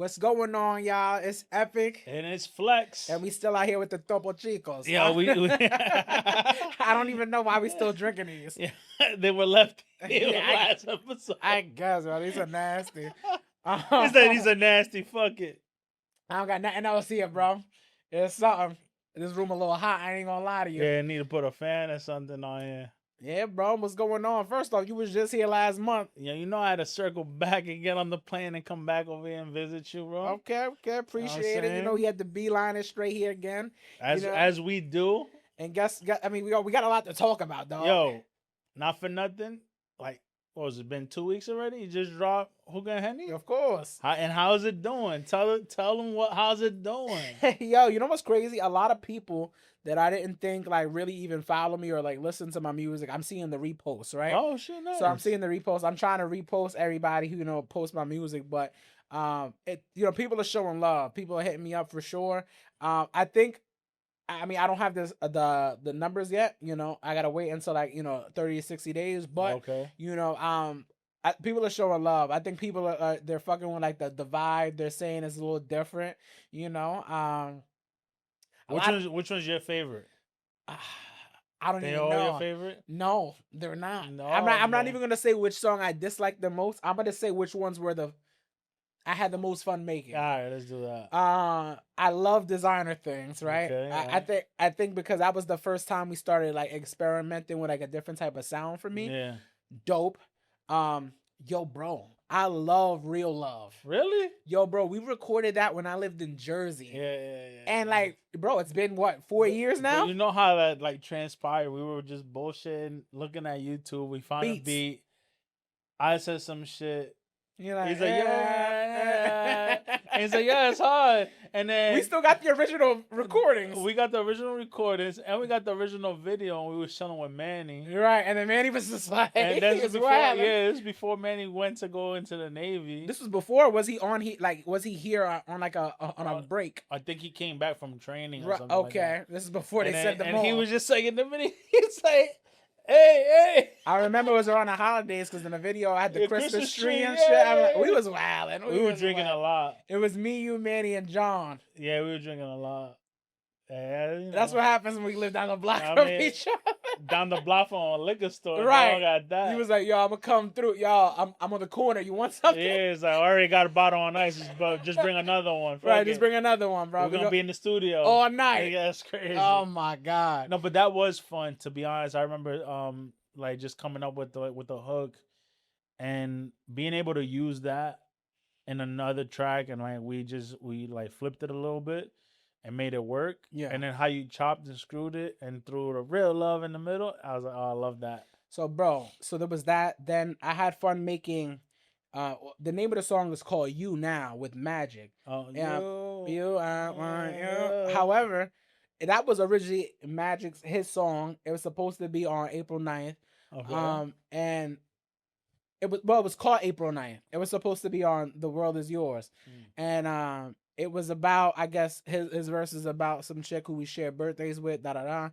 What's going on, y'all? It's Epic. And it's Flex. And we still out here with the Topo Chicos. Yeah, we I don't even know why we still drinking these. Yeah, they were left here last episode. I guess, bro. These are nasty. He's a nasty fuck it. I don't got nothing else here, bro. It's something. This room a little hot. I ain't gonna lie to you. Yeah, I need to put a fan or something on here. Yeah, bro. What's going on? First off, you was just here last month. Yeah, you know I had to circle back and get on the plane and come back over here and visit you, bro. Okay. Appreciate it. You know, he had to beeline it straight here again. As we do. And I mean, we got a lot to talk about, dog. Yo, not for nothing. Like, what was it, been 2 weeks already? You just dropped Hookah Henny? Of course. How's it doing? Tell them how's it doing? Yo, you know what's crazy? A lot of people that I didn't think like really even follow me or like listen to my music, I'm seeing the reposts, right? Oh shit, nice. So I'm seeing the reposts. I'm trying to repost everybody who posts my music, but people are showing love. People are hitting me up for sure. I don't have the numbers yet. I gotta wait until 30 to 60 days. But okay. People are showing love. I think people are they're fucking with like the vibe. They're saying it's a little different. Which one's your favorite? I don't they even all know. Your favorite? No, they're not. No, I'm not even gonna say which song I dislike the most. I'm gonna say which ones were I had the most fun making. All right, let's do that. I love designer things, right? Okay, I think because that was the first time we started like experimenting with like a different type of sound for me. Yeah. Dope. Yo, bro, I love Real Love. Really? Yo, bro, we recorded that when I lived in Jersey. Yeah. And like, bro, it's been what, 4 years now? But you know how that like transpired? We were just bullshitting, looking at YouTube. We found a beat. I said some shit. You're like, he's like, yeah. And he's like, yeah, it's hard. And then we still got the original recordings. We got the original recordings and we got the original video, and we were chilling with Manny. Right, and then Manny was just like, and this was before Manny went to go into the Navy. This was before. Was he on? Was he here on like a break? I think he came back from training or something. Okay, like that. This is before they sent them. And he was just like in the video, he's like, hey. I remember it was around the holidays because in the video I had the Christmas tree and shit. We was wilding. We were drinking a lot. It was me, you, Manny, and John. Yeah, we were drinking a lot. Yeah, That's what happens when we live down the block from each other. Down the block from a liquor store. Right. Got that. He was like, yo, I'm going to come through. Y'all, I'm on the corner. You want something? Yeah, it's like, I already got a bottle on ice, but just bring another one. Right, just bring another one, bro. We're going to be in the studio. All night. Yeah, that's crazy. Oh, my God. No, but that was fun, to be honest. I remember like just coming up with the hook and being able to use that in another track, and like we like flipped it a little bit and made it work. Yeah. And then how you chopped and screwed it and threw the Real Love in the middle. I was like, oh, I love that. So, bro, there was that. Then I had fun making. The name of the song is called "You Now" with Magic. Oh, you, I want you. However, that was originally his song. It was supposed to be on April 9th. Okay. And it was called April 9th. It was supposed to be on The World Is Yours. And it was about, I guess, his verse is about some chick who we share birthdays with, Yeah.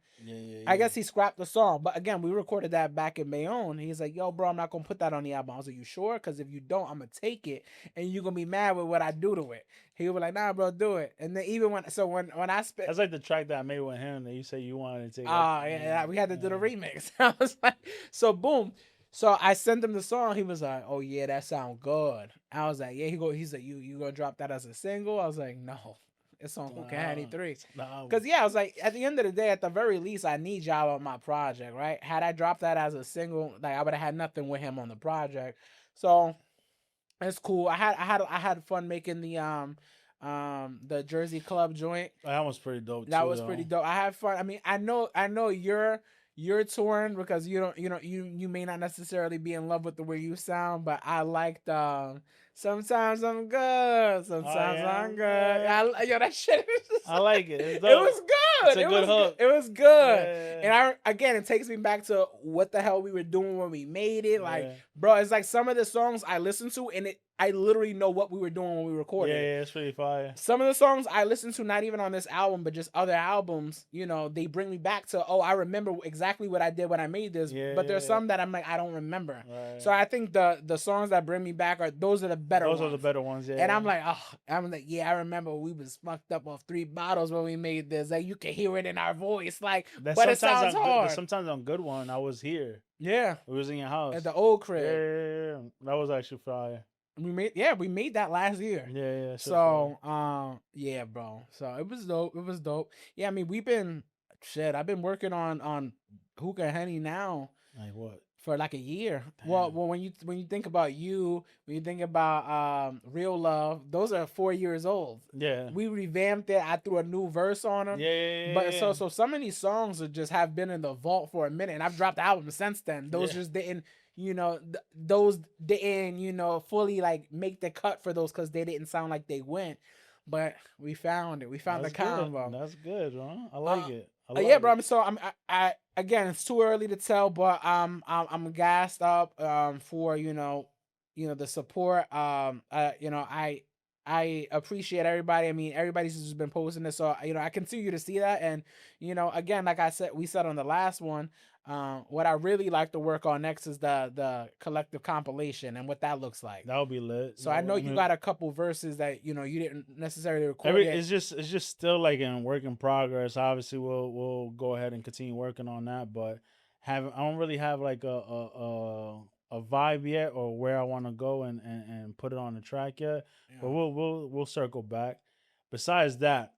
I guess he scrapped the song. But again, we recorded that back in Bayonne. He's like, yo, bro, I'm not going to put that on the album. I was like, you sure? Because if you don't, I'm going to take it and you're going to be mad with what I do to it. He was like, nah, bro, do it. And then even when I spit. That's like the track that I made with him that you say you wanted to take. Oh, yeah, we had to do the remix. I was like, so boom. So I sent him the song. He was like, "Oh yeah, that sound good." I was like, "Yeah." He's like, "You gonna drop that as a single?" I was like, "No, it's on Hookah Henny 3." Because I was like, at the end of the day, at the very least, I need y'all on my project, right? Had I dropped that as a single, like I would have had nothing with him on the project. So it's cool. I had fun making the Jersey Club joint. That was pretty dope. That was pretty dope. I had fun. I mean, I know you're torn because you may not necessarily be in love with the way you sound, but I liked sometimes I'm good, sometimes I'm good. Yo, that shit. I like it. It was good. good. It's a good hook. It was good. Yeah. And again, it takes me back to what the hell we were doing when we made it. Like, Yeah. bro, it's like some of the songs I listen to, and I literally know what we were doing when we recorded it. Yeah, it's pretty fire. Some of the songs I listen to, not even on this album, but just other albums, you know, they bring me back to, oh, I remember exactly what I did when I made this. Yeah, but there's yeah. some that I'm like, I don't remember. Right. So I think the songs that bring me back are those are the better ones. Those are the better ones, yeah. And I'm like, yeah, I remember we was fucked up off 3 bottles when we made this. Like, you can hear it in our voice. Like, but it sounds hard. Sometimes on Good One, I was here. Yeah. It was in your house. At the old crib. Yeah. That was actually fire. We made that last year. Yeah. So, yeah, bro. So it was dope. Yeah, I mean, I've been working on Hookah Henny now. Like what? For like a year. Damn. Well, when you think about when you think about Real Love, those are 4 years old. Yeah. We revamped it. I threw a new verse on them. Yeah. But so some of these songs have been in the vault for a minute, and I've dropped albums since then. Those just didn't, those didn't, fully like make the cut for those because they didn't sound like they went. But we found it. We found the combo. That's good, bro. I like it. Yeah, bro. So I again, it's too early to tell, but I'm gassed up for the support. I appreciate everybody. I mean, everybody's just been posting this, so I continue to see that. And again, like we said on the last one, what I really like to work on next is the collective compilation and what that looks like. That would be lit. So I know you got a couple verses that you didn't necessarily record yet. It's just still like in work in progress. Obviously, we'll go ahead and continue working on that, but I don't really have like a vibe yet or where I want to go and put it on the track yet. Yeah. But we'll circle back. Besides that,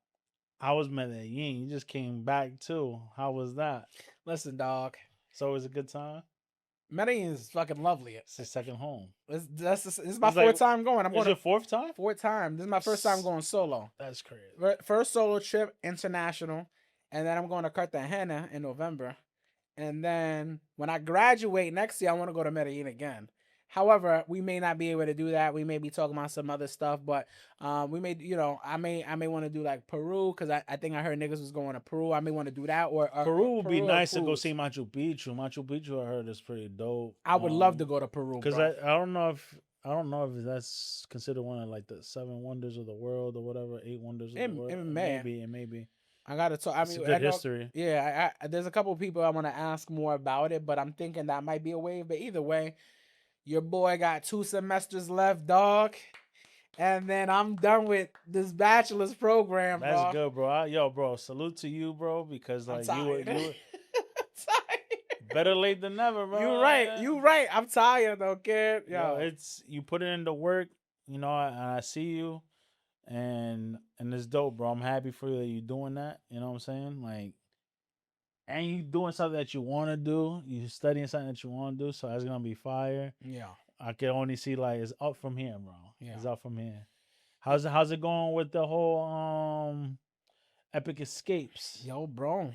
how was Medellín? You just came back too. How was that? Listen, dog. So it was a good time? Medellín is fucking lovely. It's your second home. This is my fourth time going. Is your fourth time? Fourth time. This is my first time going solo. That's crazy. First solo trip, international. And then I'm going to Cartagena in November. And then when I graduate next year, I want to go to Medellín again. However, we may not be able to do that. We may be talking about some other stuff, but we may, I may want to do like Peru because I think I heard niggas was going to Peru. I may want to do that or Peru would be nice to go see Machu Picchu. Machu Picchu, I heard is pretty dope. I would love to go to Peru because I don't know if that's considered one of like the 7 wonders of the world or whatever, 8 wonders of the world. It may be. I gotta talk. I mean, it's good history. Yeah, there's a couple of people I want to ask more about it, but I'm thinking that might be a wave. But either way. Your boy got 2 semesters left, dog. And then I'm done with this bachelor's program, bro. That's good, bro. Bro, salute to you, bro, because like you were better late than never, bro. You right. I'm tired though, kid. Yo, it's you put it into work, I see you and it's dope, bro. I'm happy for you that you're doing that. You know what I'm saying? Like, and you doing something that you want to do. You studying something that you want to do. So that's going to be fire. Yeah. I can only see like it's up from here, bro. Yeah. It's up from here. How's it going with the whole Epic Escapes? Yo, bro.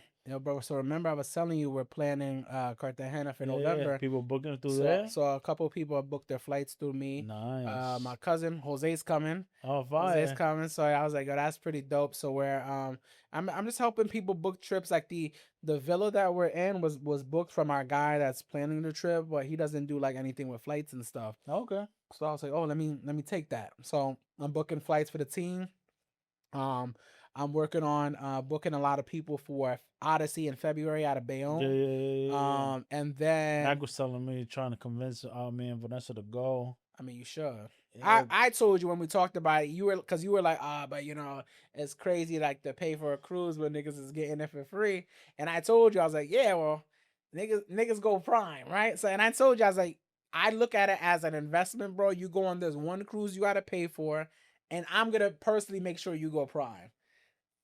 So remember I was telling you we're planning Cartagena for November. Yeah. People booking through there. So a couple of people have booked their flights through me. Nice. My cousin Jose's coming. Oh, fire. Jose's coming. So I was like, oh, that's pretty dope. So we're I'm just helping people book trips. Like the villa that we're in was booked from our guy that's planning the trip, but he doesn't do like anything with flights and stuff. Okay. So I was like, oh, let me take that. So I'm booking flights for the team. I'm working on booking a lot of people for Odyssey in February out of Bayonne. Yeah. And then Mac was telling me, trying to convince me and Vanessa to go. I mean, you should. Yeah. I told you when we talked about it, you were like, but it's crazy like to pay for a cruise when niggas is getting it for free. And I told you, I was like, yeah, well, niggas go prime, right? So, and I told you, I was like, I look at it as an investment, bro. You go on this one cruise you got to pay for, and I'm gonna personally make sure you go prime.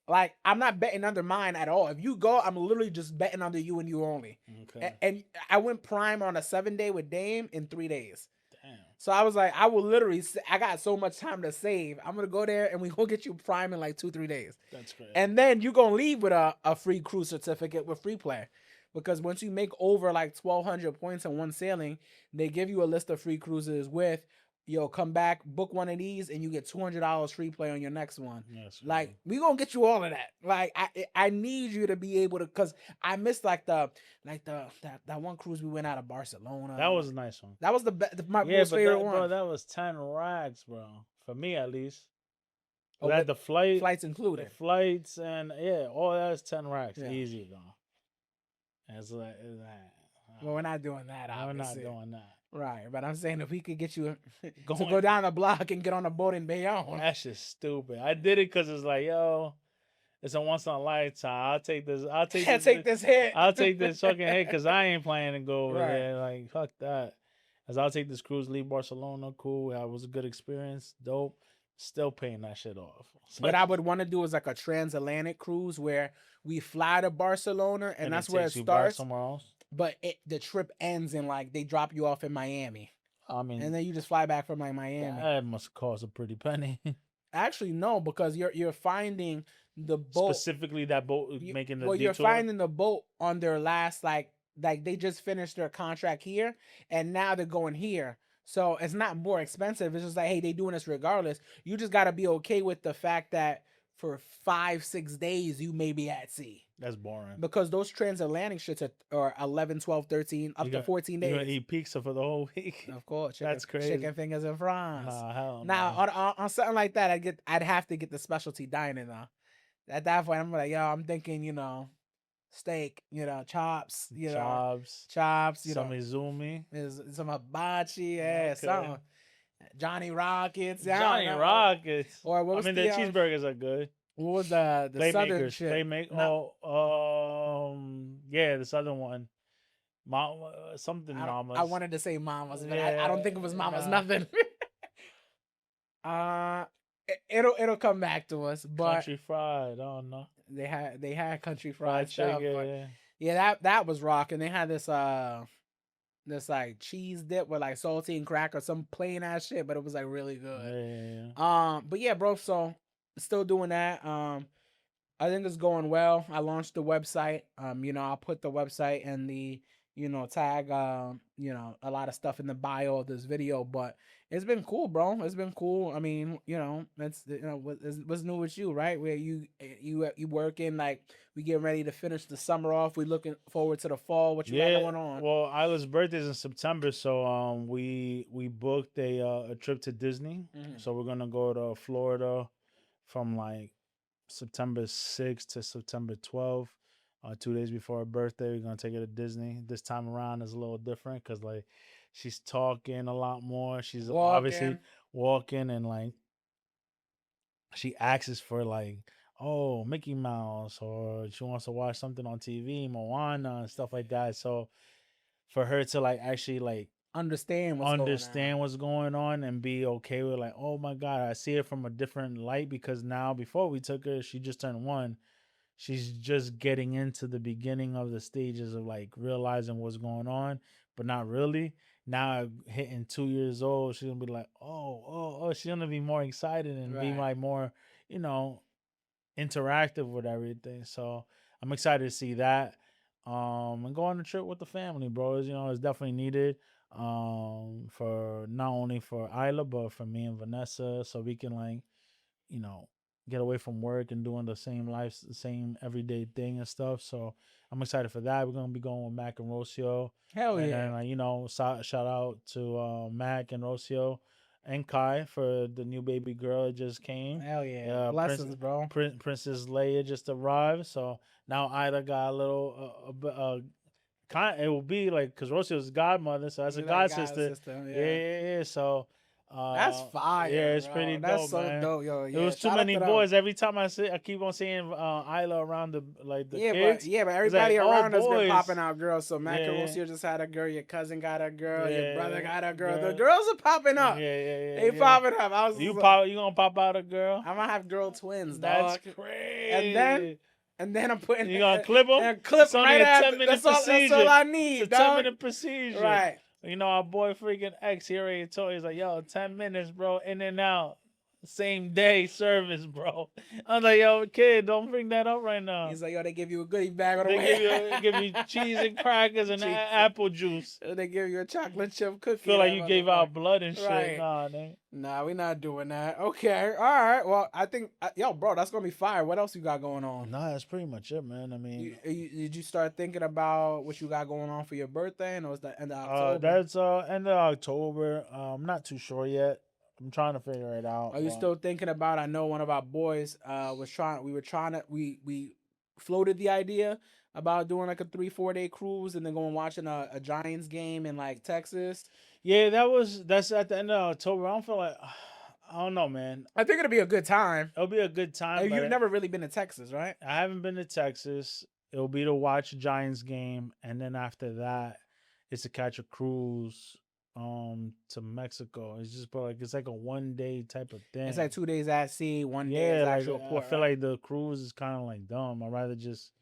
Like, I'm not betting under mine at all. If you go, I'm literally just betting under you and you only. Okay. And I went prime on a 7-day with Dame in 3 days. Damn. So I was like, I got so much time to save. I'm going to go there and we going to get you prime in like 2-3 days. That's great. And then you're going to leave with a free cruise certificate with free play. Because once you make over like 1,200 points in one sailing, they give you a list of free cruises with yo, come back, book one of these, and you get $200 free play on your next one. Yes, Like, we gonna get you all of that. Like, I need you to be able to, cause I missed like that one cruise we went out of Barcelona. that was a nice one. That was my Yeah, most but favorite that, bro, one. that was 10 racks, bro. For me, at least. Oh, That with the flight, flights the included. flights, and yeah, all that's 10 racks, Yeah. easy, bro. It's like, Well, we're not doing that, we're not obviously. doing that. Right, but I'm saying if we could get you to Going- go down the block and get on a boat in Bayonne. That's just stupid. I did it because it's like, yo, it's a once in a lifetime. I'll take this. I'll take Can't this. take this hit. I'll take this fucking hit because I ain't planning to go over Right. there. Like, fuck that. As I'll take this cruise, leave Barcelona. Cool. That was a good experience. Dope. Still paying that shit off. What I would want to do is like a transatlantic cruise where we fly to Barcelona and that's where it takes you back starts. somewhere else. But the trip ends in like they drop you off in Miami, I mean, and then you just fly back from like Miami. that must cost a pretty penny. Actually, no, because you're finding the boat Specifically, that boat making the well, detour. you're finding the boat on their last like they just finished their contract here, and now they're going here. So it's not more expensive. It's just like, hey, they doing this regardless. You just got to be okay with the fact that for 5-6 days you may be at sea. That's boring. Because those transatlantic shits are 11, 12, 13, up to 14 days. You're going to eat pizza for the whole week? Of course. That's crazy. Chicken fingers and fries. Hell Now, no. on something like that, I'd have to get the specialty dining, though. At that point, I'm like, yo, I'm thinking, steak, chops, chops, some izumi, some hibachi, yeah, Okay. something. Johnny Rockets. Johnny Rockets. Or what was the cheeseburgers are good. What was the southern shit? Yeah, the southern one. Something Mamas. I wanted to say Mamas, but I don't think it was Mamas. Nothing. It'll come back to us. But country fried. I don't know. They had country fried stuff. chicken. But yeah, that was rocking. They had this like cheese dip with like saltine cracker, some plain ass shit, but it was like really good. Yeah. But yeah, bro. So still doing that. I think it's going well. I launched the website. I'll put the website and the tag a lot of stuff in the bio of this video, but it's been cool, bro. It's been cool. I mean, that's what's new with you, right? Where you working, like we getting ready to finish the summer off. We looking forward to the fall. What you got going on? Well, Isla's birthday's in September, so we booked a trip to Disney. Mhm. So we're gonna go to Florida from like September 6th to September 12th. 2 days before her birthday, we're gonna take her to Disney. This time around is a little different because like she's talking a lot more. She's obviously walking and like she asks for like, oh, Mickey Mouse, or she wants to watch something on TV, Moana and stuff like that. So for her to like actually like understand what's going on and be okay with like, oh my God, I see it from a different light, because now before we took her, she just turned 1. She's just getting into the beginning of the stages of like realizing what's going on, but not really. Now hitting 2 years old, she's gonna be like, oh, she's gonna be more excited and be like more, interactive with everything. So I'm excited to see that. And go on a trip with the family, bro. It's definitely needed. For not only for Isla, but for me and Vanessa, so we can like, get away from work and doing the same everyday thing and stuff. So I'm excited for that. We're gonna be going with Mac and Rocio. Hell and yeah! Then, shout out to Mac and Rocio and Kai for the new baby girl that just came. Hell yeah! Blessings, bro. Princess Leia just arrived, so now Ida got a little it will be like, because Rocio's godmother, so that's a god sister. Yeah. So that's fire. Yeah, it's bro. pretty that's dope, so man. dope, yo. Yeah. It was too many boys. Every time I keep on seeing Isla around the kids. But everybody like, around us been boys. popping out girls. So Mac and Rocio just had a girl. Your cousin got a girl. Your brother got a girl. The girls are popping up. Yeah. They popping up. You gonna pop out a girl? I'm gonna have girl twins, That's dog. crazy. And then I'm putting. You gonna clip them? And clip it's only right a after. 10-minute That's all I need. It's a 10-minute procedure. Right. Our boy freaking X, he already told. He's like, yo, 10 minutes, bro, in and out. Same day service, bro. I'm like, yo, kid, don't bring that up right now. He's like, yo, they give you a goodie bag on the They way. give you cheese and crackers and Cheese. apple juice. They give you a chocolate chip cookie. Feel like that you gave motherfucker. out blood and shit. Right. Nah, man. Nah, we're not doing that. Okay, all right. Well, I think, yo, bro, that's gonna be fire. What else you got going on? Nah, that's pretty much it, man. I mean, Did you start thinking about what you got going on for your birthday? And it was the end of October. that's end of October. I'm not too sure yet. I'm trying to figure it out. Are you still thinking about? I know one of our boys was trying. We floated the idea about doing like a 3-4 day cruise and then going watching a Giants game in like Texas. Yeah, that's at the end of October. I don't feel like I don't know, man. I think it'll be a good time. It'll be a good time. You've never really been to Texas, right? I haven't been to Texas. It'll be to watch a Giants game, and then after that, it's to catch a cruise to Mexico. It's just it's like a 1 day type of thing. It's like 2 days at sea, 1 day is actual port. I feel like the cruise is kind of like dumb. I'd rather just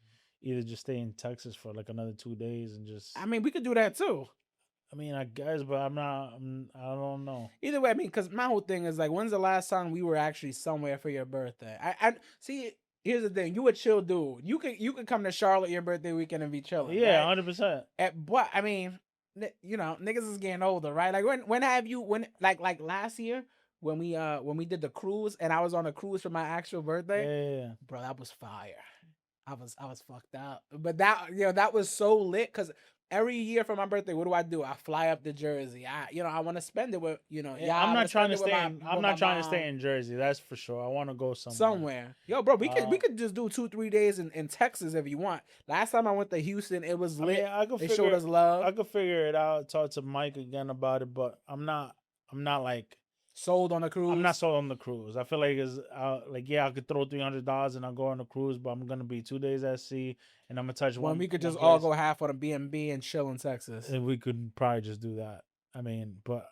either just stay in Texas for like another 2 days and just. I mean, we could do that too. I mean, I guess, but I don't know. Either way, I mean, because my whole thing is like, when's the last time we were actually somewhere for your birthday? I see. Here's the thing: you a chill dude. You could come to Charlotte your birthday weekend and be chilling. Yeah, right? 100%. But I mean, you know, niggas is getting older, right? Like when have you like last year when we did the cruise and I was on a cruise for my actual birthday? Yeah. Bro, that was fire. I was fucked up, but that was so lit because every year for my birthday, what do? I fly up to Jersey. I want to spend it with Yeah, I'm not trying to stay. I'm not trying to stay in Jersey. That's for sure. I want to go somewhere. Yo, bro, we could just do 2-3 days in Texas if you want. Last time I went to Houston, it was lit. They showed us love. I could figure it out. Talk to Mike again about it, but I'm not like sold on the cruise. I'm not sold on the cruise. I feel like I could throw $300 and I'll go on the cruise, but I'm gonna be 2 days at sea and I'm gonna touch one. We could just all go half on a B&B and chill in Texas. And we could probably just do that. I mean, but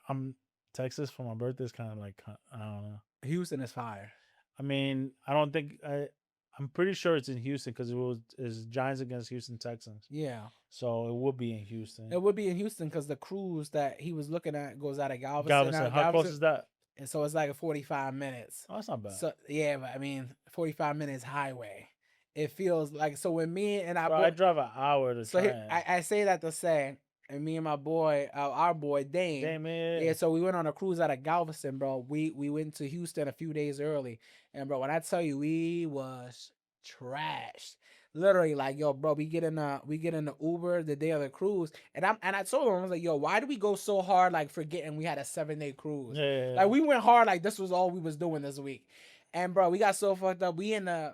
Texas for my birthday is kind of like I don't know. Houston is fire. I mean, I don't think I'm pretty sure it's in Houston because it's Giants against Houston Texans. Yeah. So it would be in Houston. It would be in Houston because the cruise that he was looking at goes out of Galveston. Galveston. How close is that? And so it's like 45 minutes. Oh, that's not bad. So yeah, but I mean, 45 minutes highway. It feels like so when me and I drive an hour to. So I say that to say, and me and my boy, our boy Dame. Yeah. So we went on a cruise out of Galveston, bro. We went to Houston a few days early, and bro, when I tell you we was trashed. Literally, like, yo, bro, we get in the Uber the day of the cruise, and I told him, I was like, yo, why do we go so hard, like forgetting we had a 7-day cruise? Yeah. Like we went hard, like this was all we was doing this week, and bro, we got so fucked up. We in the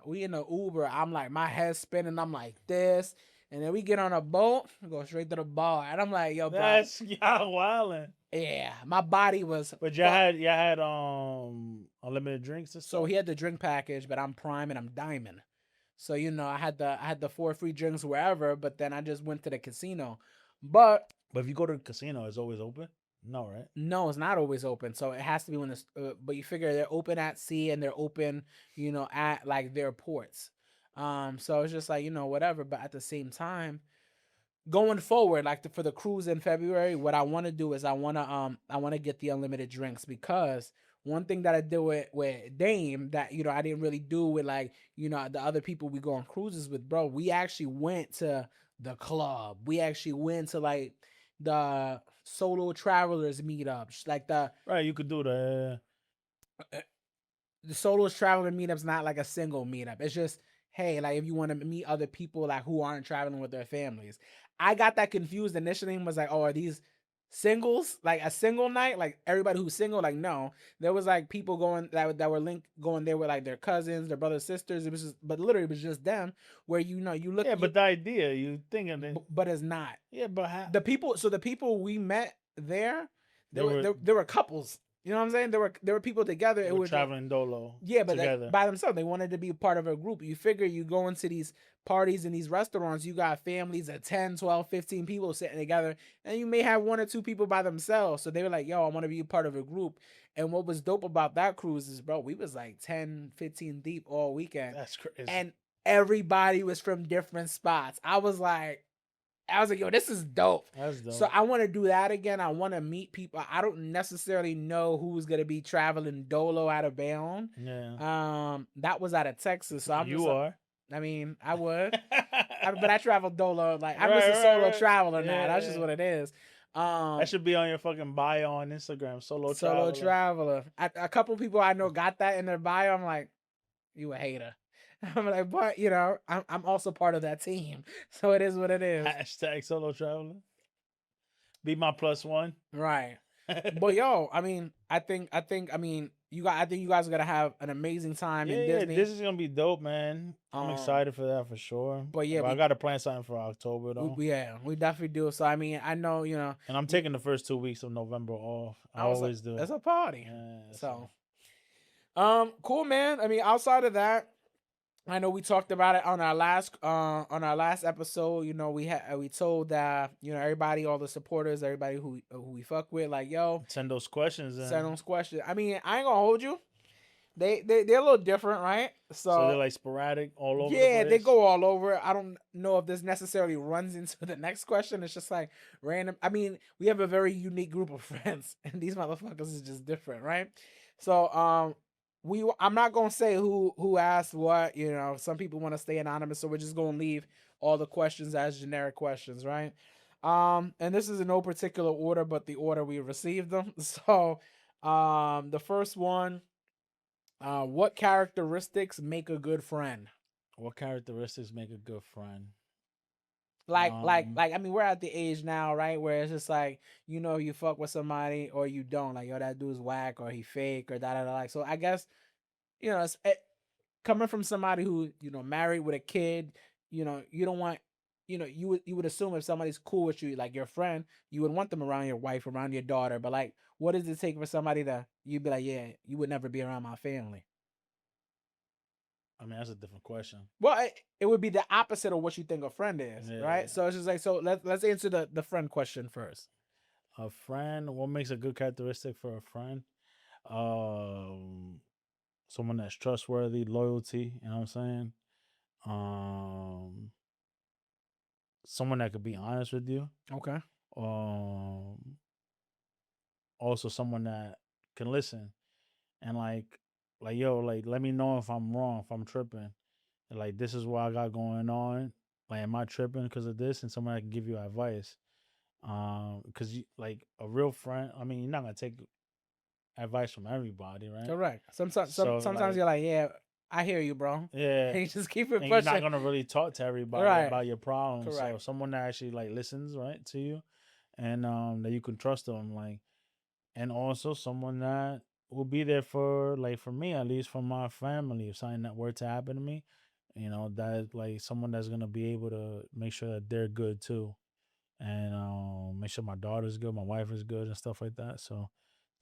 Uber. I'm like, my head's spinning. I'm like this, and then we get on a boat, go straight to the bar, and I'm like, yo, bro, that's y'all wildin'. Yeah, my body was. But y'all had unlimited drinks and stuff? So he had the drink package, but I'm prime and I'm diamond. So I had the 4 free drinks wherever, but then I just went to the casino. But if you go to the casino, it's always open? No, right? No, it's not always open. So it has to be when but you figure they're open at sea and they're open, at like their ports. So it's just like whatever. But at the same time, going forward, like for the cruise in February, what I want to do is I want to get the unlimited drinks because. One thing that I did with Dame that, I didn't really do with like, the other people we go on cruises with, bro, we actually went to the club. We actually went to like the solo travelers meetups. Like right, you could do the solo traveler meetups, not like a single meetup. It's just, hey, like if you want to meet other people like who aren't traveling with their families. I got that confused initially and was like, oh, are these singles, like a single night, like everybody who's single? Like no, there was like people going that were linked going there with like their cousins, their brothers, sisters. It was just, but literally it was just them. Where you look. Yeah, but the idea you thinking that, but it's not. Yeah, but the people we met there, there were couples. You know what I'm saying? There were people together. It was traveling dolo. Yeah, but by themselves. They wanted to be part of a group. You figure you go into these parties in these restaurants, you got families of 10, 12, 15 people sitting together, and you may have 1 or 2 people by themselves. So they were like, yo, I want to be a part of a group. And what was dope about that cruise is, bro, we was like 10, 15 deep all weekend. That's crazy. And everybody was from different spots. I was like, I was like, yo, this is dope. That's So dope. I want to do that again. I want to meet people. I don't necessarily know who's gonna be traveling dolo out of bound. Yeah. That was out of Texas, so I'm just. You are. I mean, I would. But I right, travel dolo. Like I'm just a right, solo right. traveler now. That's just Yeah. what it is. That should be on your fucking bio on Instagram. Solo Solo traveler. traveler. A couple people I know got that in their bio. I'm like, you a hater. I'm like, but you know, I'm also part of that team, so it is what it is. Hashtag solo traveler. Be my plus one. Right. But yo, I mean, I mean, I think you guys are gonna have an amazing time Yeah, in yeah. Disney. This is gonna be dope, man. I'm Um, excited for that for sure. but yeah, But I gotta plan something for October though. yeah, we definitely do. So I mean, I know, you know, And I'm taking the first 2 weeks of November off. I I was like, always do. it's a party. Yeah, So, cool, man. I mean, outside of that, I know we talked about it on our last episode. You know, we told you know, everybody, all the supporters, everybody who we fuck with, like, yo, send those questions in. send those questions. I mean, I ain't gonna hold you. They're a little different, right? So they're So like sporadic all over the yeah, they place. go all over. I don't know if this necessarily runs into the next question. It's just like random. I mean, we have a very unique group of friends, and these motherfuckers is just different, right? So I'm not gonna say who asked what. You know, some people want to stay anonymous, so we're just gonna leave all the questions as generic questions, right? And this is in no particular order, but the order we received them. So, the first one. What characteristics make a good friend? What characteristics make a good friend? I mean, we're at the age now, right, where it's just like, you know, you fuck with somebody or you don't. Like, yo, that dude's whack or he fake or da da da. Like, so I guess, you know, coming from somebody who, you know, married with a kid, you know, you don't want, you know, you would assume if somebody's cool with you, like your friend, you would want them around your wife, around your daughter. But like, what does it take for somebody that you'd be like, yeah, you would never be around my family? I mean, that's a different question. Well, it would be the opposite of what you think a friend is, Yeah. right? So it's just like, so let's answer the friend question first. A friend. What makes a good characteristic for a friend? Um, Someone that's trustworthy, loyalty. You know what I'm saying? Um, Someone that could be honest with you. Okay. Um, Also someone that can listen and like yo, like let me know if I'm wrong, if I'm tripping. And, like this is what I got going on. Like, am I tripping because of this? And someone that can give you advice. Because you like a real friend. I mean, you're not gonna take advice from everybody, right? Correct. So Sometimes like, you're like, yeah, I hear you, bro. yeah, And you just keep it and you're not pushing. gonna really talk to everybody Right. about your problems. So Correct. someone that actually like listens, right, to you, and that you can trust them, like, and also someone that will be there for, like, for me at least, for my family, if something that were to happen to me, that like someone that's gonna be able to make sure that they're good too, and make sure my daughter's good, my wife is good, and stuff like that. So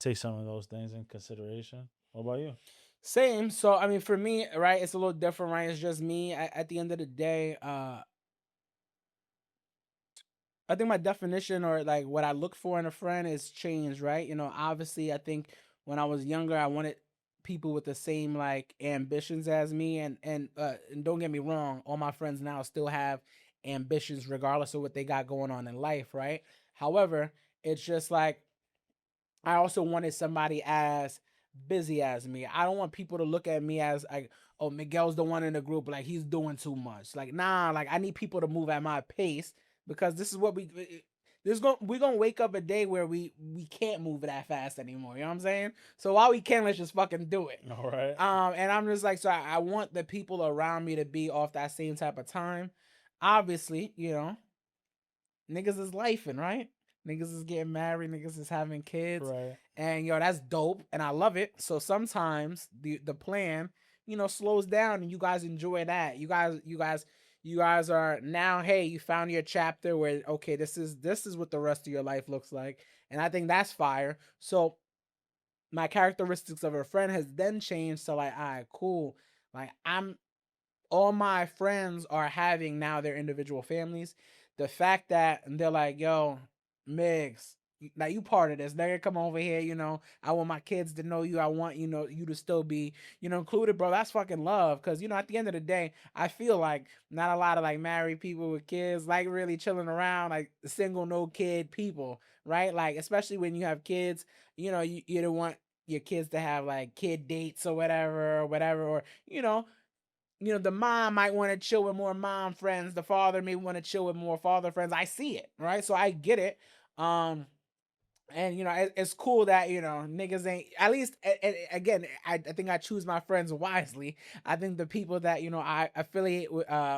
take some of those things in consideration. What about you? Same. So I mean, for me, right, it's a little different, right? It's just me. At the end of the day, I think my definition or like what I look for in a friend is changed, right? You know, obviously, I think when I was younger, I wanted people with the same like ambitions as me, and don't get me wrong, all my friends now still have ambitions regardless of what they got going on in life, right? However, it's just like I also wanted somebody as busy as me. I don't want people to look at me as like, oh, Miguel's the one in the group, like he's doing too much. Like, nah, like I need people to move at my pace because this is what we're gonna wake up a day where we can't move that fast anymore. You know what I'm saying? So while we can, let's just fucking do it. All right. And I'm just like, so I want the people around me to be off that same type of time. Obviously, you know, niggas is lifing, right? Niggas is getting married, niggas is having kids, Right. and yo, that's dope, and I love it. So sometimes the plan, you know, slows down, and you guys enjoy that. You guys are now, hey, you found your chapter where okay, this is what the rest of your life looks like, and I think that's fire. So my characteristics of a friend has then changed to like, all right, cool. Like I'm all my friends are having now their individual families. The fact that they're like, yo, Migs, like you part of this, nigga. Come over here, I want my kids to know you. I want you to still be included, bro. That's fucking love, because at the end of the day, I feel like not a lot of like married people with kids like really chilling around, like single no kid people, right? Like especially when you have kids, you don't want your kids to have like kid dates or whatever, or the mom might want to chill with more mom friends. The father may want to chill with more father friends. I see it, right? So I get it. And it's cool that niggas ain't, at least again, I think I choose my friends wisely. I think the people that I affiliate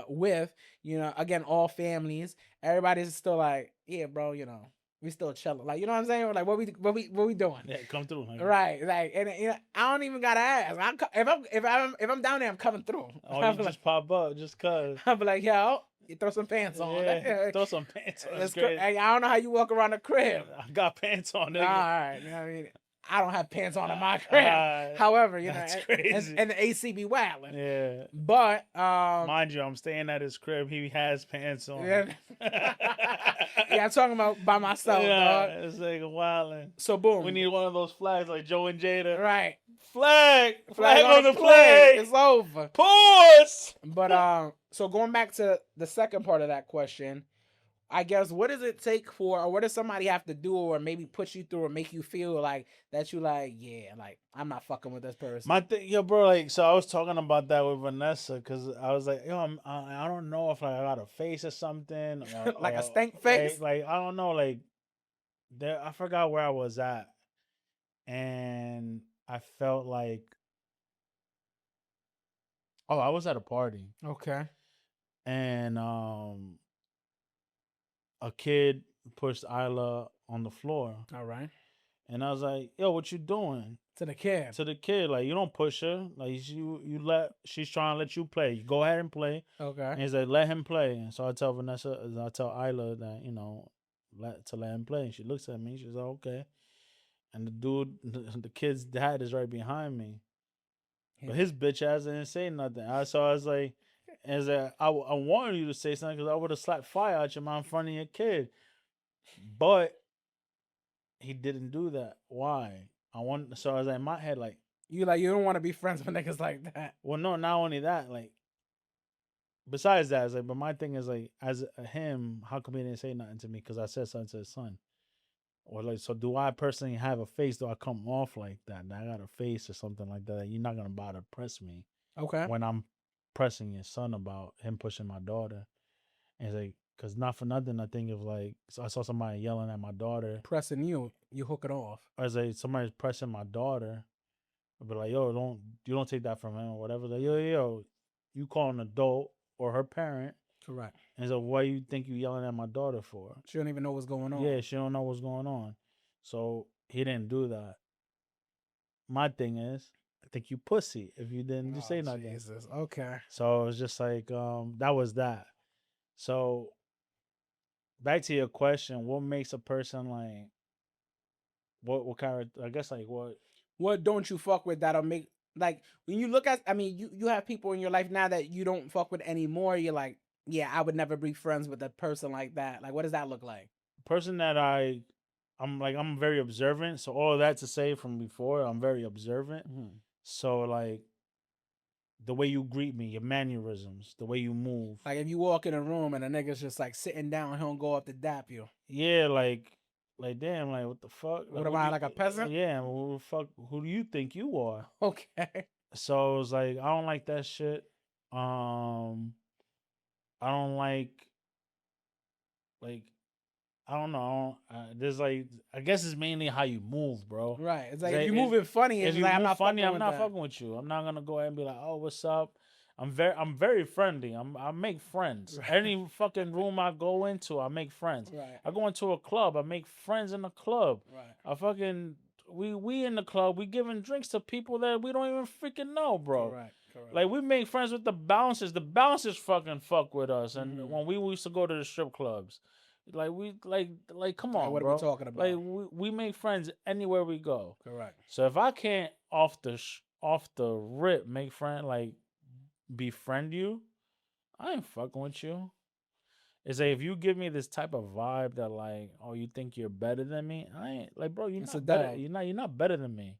with, again, all families, everybody's still like, yeah, bro, we still chilling, like, you know what I'm saying, like what we doing. Yeah, come through. Like, Right, like, and I don't even gotta ask. If I'm down there, I'm coming through. oh, I'm you like, just pop up just cause. I'm like, yo, you throw some pants on. Yeah, throw some pants on. That's great. Hey, I don't know how you walk around the crib. I got pants on, All nigga. right, you know what I mean. I don't have pants on in my crib. However, that's crazy. And the AC be wilding. Yeah, but mind you, I'm staying at his crib. He has pants on. Yeah, yeah, I'm talking about by myself, dog. It's like wilding. So boom, we need one of those flags like Joe and Jada. Right. Flag on the play. It's over. Pause. But so going back to the second part of that question, I guess, what does it take for, or what does somebody have to do, or maybe put you through, or make you feel like that you like, yeah, like I'm not fucking with this person. My thing, yo, bro, like, so I was talking about that with Vanessa, because I was like, yo, I don't know if like I got a face or something, like a stank face. Like I don't know, like there, I forgot where I was at, and I felt like, oh, I was at a party, Okay. and a kid pushed Isla on the floor. All right. And I was like, yo, what you doing? To the kid. To the kid. Like, you don't push her. Like, she's trying to let you play. You go ahead and play. Okay. And he's like, let him play. And so I tell Isla that, to let him play. And she looks at me. She's like, okay. And the dude, the kid's dad is right behind me. Yeah. But his bitch ass didn't say nothing. So I was like, I wanted you to say something, because I would have slapped fire out your mouth in front of your kid. But he didn't do that. Why? So I was like, in my head, like, you don't want to be friends with niggas like that. Well, no, not only that, like, besides that, it's like, but my thing is like, as him, how come he didn't say nothing to me? Because I said something to his son. Or like, so do I personally have a face? Do I come off like that? That I got a face or something like that? You're not gonna bother to press me. Okay. When I'm pressing your son about him pushing my daughter, and it's like, because not for nothing, I think of like, so I saw somebody yelling at my daughter, pressing you hook it off. I was like, somebody's pressing my daughter. I'd be like, yo, you don't take that from him or whatever. Like, yo, you call an adult or her parent. Correct. And so, what do you think you yelling at my daughter for? She don't even know what's going on. Yeah, she don't know what's going on. So he didn't do that. My thing is, I think you pussy if you didn't say nothing. Jesus. Okay. So it was just like, that was that. So back to your question, what makes a person like, what character? I guess like what don't you fuck with that'll make, like, when you look at, I mean, you have people in your life now that you don't fuck with anymore. You're like, yeah, I would never be friends with a person like that. Like, what does that look like? Person that I'm very observant. So all of that to say from before, I'm very observant. Mm-hmm. So like the way you greet me, your mannerisms, the way you move. Like if you walk in a room and a nigga's just like sitting down, he don't go up to dap you. Yeah, like damn, like what the fuck? What am I, like a peasant? Yeah, well, fuck, who do you think you are? Okay. So it was like, I don't like that shit. I don't like I don't know. There's like, I guess it's mainly how you move, bro. Right. It's like if you're moving funny, it's like, I'm not funny. I'm not fucking with you. I'm not gonna go ahead and be like, oh, what's up? I'm very friendly. I make friends. Right. Any fucking room I go into, I make friends. Right. I go into a club, I make friends in the club. Right. We in the club, we giving drinks to people that we don't even freaking know, bro. Correct. Like we make friends with the bouncers. The bouncers fucking fuck with us. And when we used to go to the strip clubs, like we like come on, what bro. What are we talking about? Like we make friends anywhere we go. Correct. So if I can't off the rip befriend you, I ain't fucking with you. It's like if you give me this type of vibe that like, oh, you think you're better than me, I ain't like, bro. You're It's a not better. dub. You're not better than me.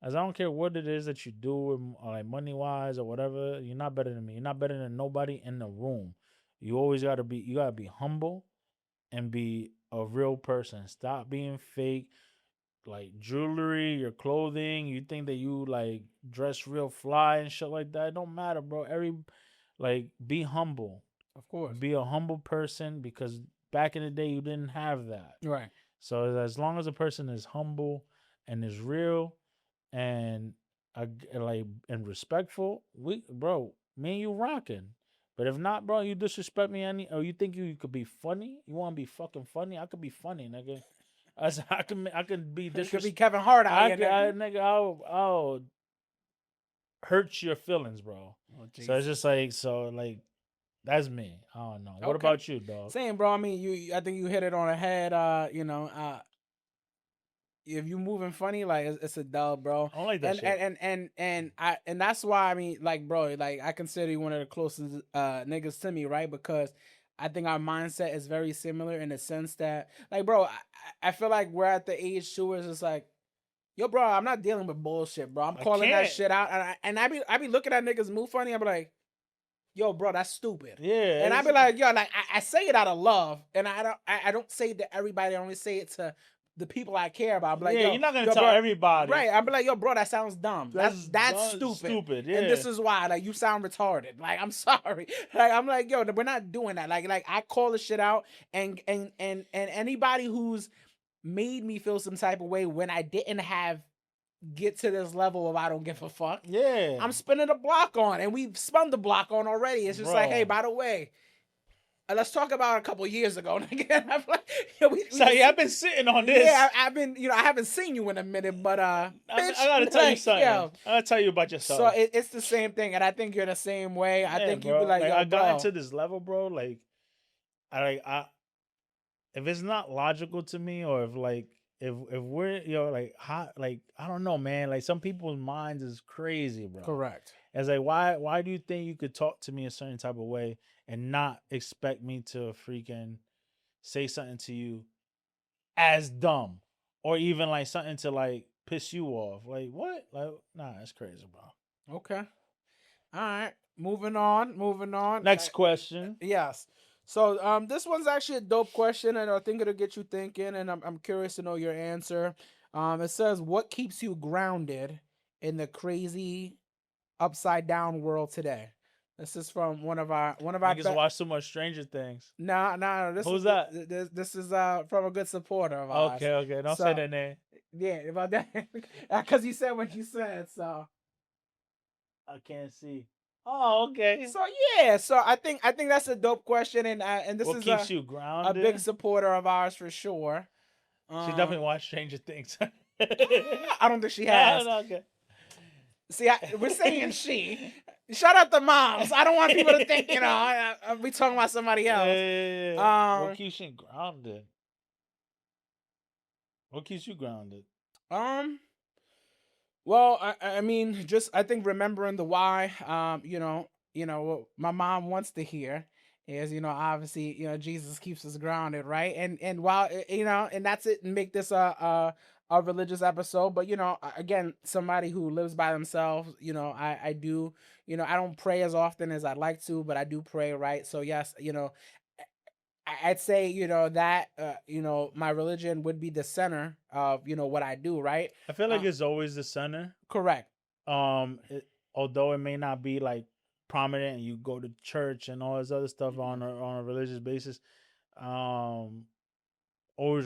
As I don't care what it is that you do, like money wise or whatever, you're not better than me. You're not better than nobody in the room. You always gotta be. You gotta be humble and be a real person. Stop being fake. Like jewelry, your clothing. You think that you like dress real fly and shit like that. It don't matter, bro. Like be humble. Of course. Be a humble person because back in the day you didn't have that. Right. So as long as a person is humble and is real and like and respectful, we bro, me and you rocking. But if not, bro, you disrespect me any or you think you could be funny, you want to be fucking funny, I could be funny, nigga. I can be It could be disrespectful. Kevin Hart out here, nigga. Nigga, I'll hurt your feelings, bro. Oh, So it's Jesus. just like so like that's me. I don't know. What Okay. about you, dog? Same, bro. I mean, I think you hit it on the head. If you moving funny, like it's a dub, bro. I don't like that And shit. and that's why I mean, like, bro, like I consider you one of the closest niggas to me, right? Because I think our mindset is very similar in the sense that, like, bro, I feel like we're at the age too where it's just like, yo, bro, I'm not dealing with bullshit, bro. I'm I calling that can't. shit out, and I be looking at niggas move funny. I be like, yo, bro, that's stupid. Yeah. And I be like, yo, like I say it out of love, and I don't say it to everybody. I only say it to the people I care about. I be like, yeah, yo, you're not gonna yo, tell bro, everybody. right? I be like, yo, bro, that sounds dumb. That's dumb, stupid. Yeah. And this is why, like, you sound retarded. Like, I'm sorry. Like, I'm like, yo, we're not doing that. Like I call the shit out, and anybody who's made me feel some type of way when I didn't have get to this level of I don't give a fuck. Yeah. I'm spinning the block on, and we've spun the block on already. It's just Bro. like, hey, by the way, let's talk about a couple years ago. Again, I'm like, yo, So yeah, I've been sitting on this. Yeah, I've been, I haven't seen you in a minute, but I bitch, gotta tell you like, something. yo. I gotta tell you about yourself. So it's the same thing, and I think you're the same way. I think you'd be like, yo, I bro. got into this level, bro. Like, I if it's not logical to me, or if like if we're like hot, like I don't know, man. Like some people's minds is crazy, bro. Correct. It's like why do you think you could talk to me a certain type of way and not expect me to freaking say something to you as dumb or even like something to like piss you off? Like what? Like nah, that's crazy, bro. Okay. All right. Moving on. Next question. Yes. So this one's actually a dope question, and I think it'll get you thinking, and I'm curious to know your answer. It says, what keeps you grounded in the crazy upside down world today? This is from one of our Niggas watch too much Stranger Things. Nah. Who's that? This is from a good supporter of ours. Okay. Don't say that name. Yeah, about that, because you said what you said. So I can't see. Oh, okay. So yeah, so I think that's a dope question, and this What is keeps you grounded? a big supporter of ours for sure. She definitely watched Stranger Things. I don't think she has. No, okay. See, we're saying she. Shout out the moms. I don't want people to think we talking about somebody else. Yeah. What keeps you grounded? What keeps you grounded? Well, I mean, just I think remembering the why. What my mom wants to hear is, obviously, Jesus keeps us grounded, right? And while and that's it. And make this a religious episode, but again, somebody who lives by themselves, I do, I don't pray as often as I'd like to, but I do pray, right? So yes, I'd say that my religion would be the center of what I do, right? I feel like it's always the center. Correct. Although it may not be like prominent, and you go to church and all this other stuff on a religious basis. Always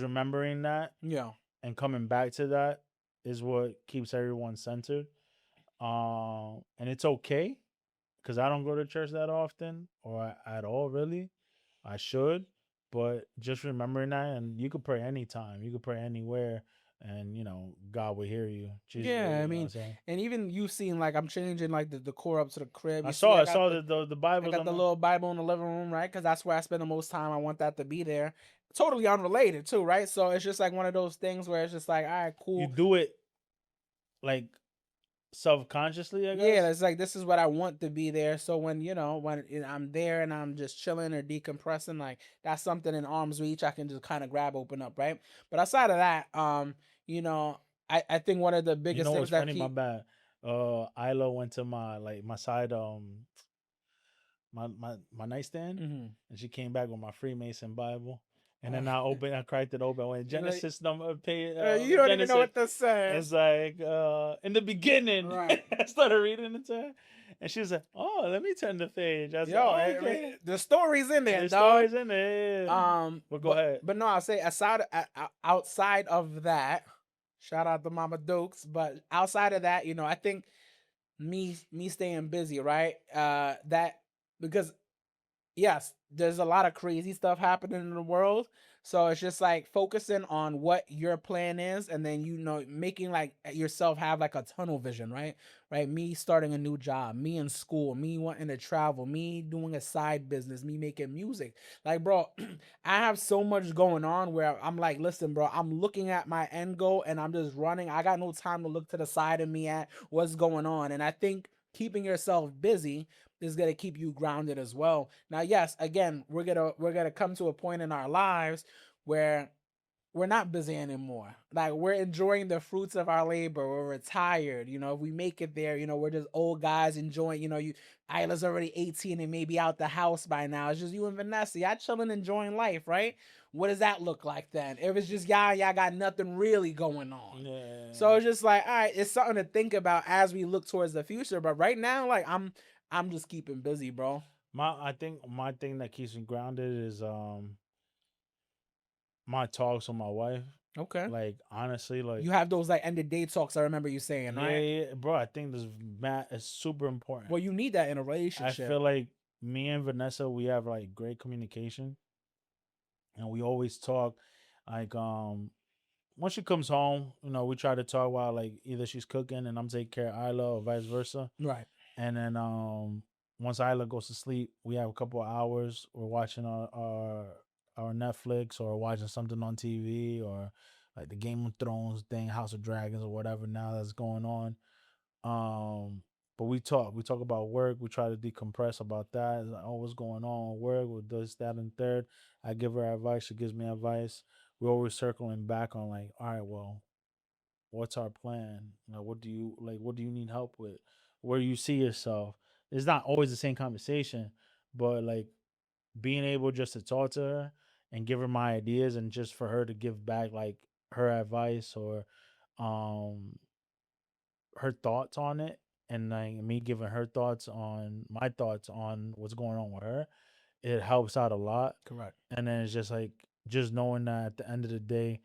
remembering that, Yeah, and coming back to that is what keeps everyone centered. And it's okay because I don't go to church that often or at all, really. I should, but just remembering that, and you could pray anytime, you could pray anywhere, and God will hear you. Jesus, yeah. I mean, and even you've seen, like, I'm changing like the core up to the crib. I You saw the the Bible. I got the little Bible in the living room, right? Because that's where I spend the most time. I want that to be there. Totally unrelated too, right? So it's just like one of those things where it's just like, all right, cool. You do it like Subconsciously, I Yeah, guess. it's like this is what I want to be there. So when when I'm there and I'm just chilling or decompressing, like that's something in arm's reach I can just kind of grab, open up, right? But outside of that, you know, I think one of the You biggest know things what's that funny? My keep. bad. Ilo went to my like my side my nightstand, Mhm. and she came back with my Freemason Bible. And then I cracked it open. I went Like, Genesis number you don't even know Genesis. what to say, It's like in the beginning. right? I started reading it to her, and she was like, "Oh, let me turn the page." I said, Yo, "Oh, okay." the story's in there, There's dog. stories in there. Yeah. But go But ahead. no, I'll say outside of that, shout out to Mama Dukes. But outside of that, I think me staying busy, right? That because yes, there's a lot of crazy stuff happening in the world. So it's just like focusing on what your plan is, and then making like yourself have like a tunnel vision, right? Right. Me starting a new job, me in school, me wanting to travel, me doing a side business, me making music. Like, bro, I have so much going on where I'm like, listen, bro, I'm looking at my end goal and I'm just running. I got no time to look to the side of me at what's going on. And I think keeping yourself busy is going to keep you grounded as well. Now, yes, again, we're going to come to a point in our lives where we're not busy anymore. Like we're enjoying the fruits of our labor. We're retired. If we make it there, we're just old guys enjoying, Isla's already 18 and maybe out the house by now. It's just you and Vanessa. Y'all chilling, enjoying life, right? What does that look like then? If it's just y'all got nothing really going on. So Yeah. it's just like, all right, it's something to think about as we look towards the future. But right now, like I'm just keeping busy, bro. I think my thing that keeps me grounded is my talks with my wife. Okay. Like honestly, like You have those like end of day talks. I remember you saying, yeah, right? yeah, bro. I think this Matt is super important. Well, you need that in a I relationship. feel like me and Vanessa, we have like great communication, and we always talk. Like when she comes home, we try to talk while like either she's cooking and I'm taking care of Isla or vice versa. Right. And then once Isla goes to sleep, we have a couple of hours. We're watching our Netflix or watching something on TV or like the Game of Thrones thing, House of Dragons or whatever now that's going on. Um, but we talk. We talk about work. We try to decompress about that. It's like, oh, what's going on at work with this, that, and third. I give her advice. She gives me advice. We're always circling back on like, all right, well, what's our plan? What do you like? What do you need help with? Where do you see yourself? It's not always the same conversation, but like being able just to talk to her and give her my ideas and just for her to give back like her advice or um her thoughts on it and like me giving her thoughts on my thoughts on what's going on with her, it helps out a lot. Correct. And then it's just like just knowing that at the end of the day,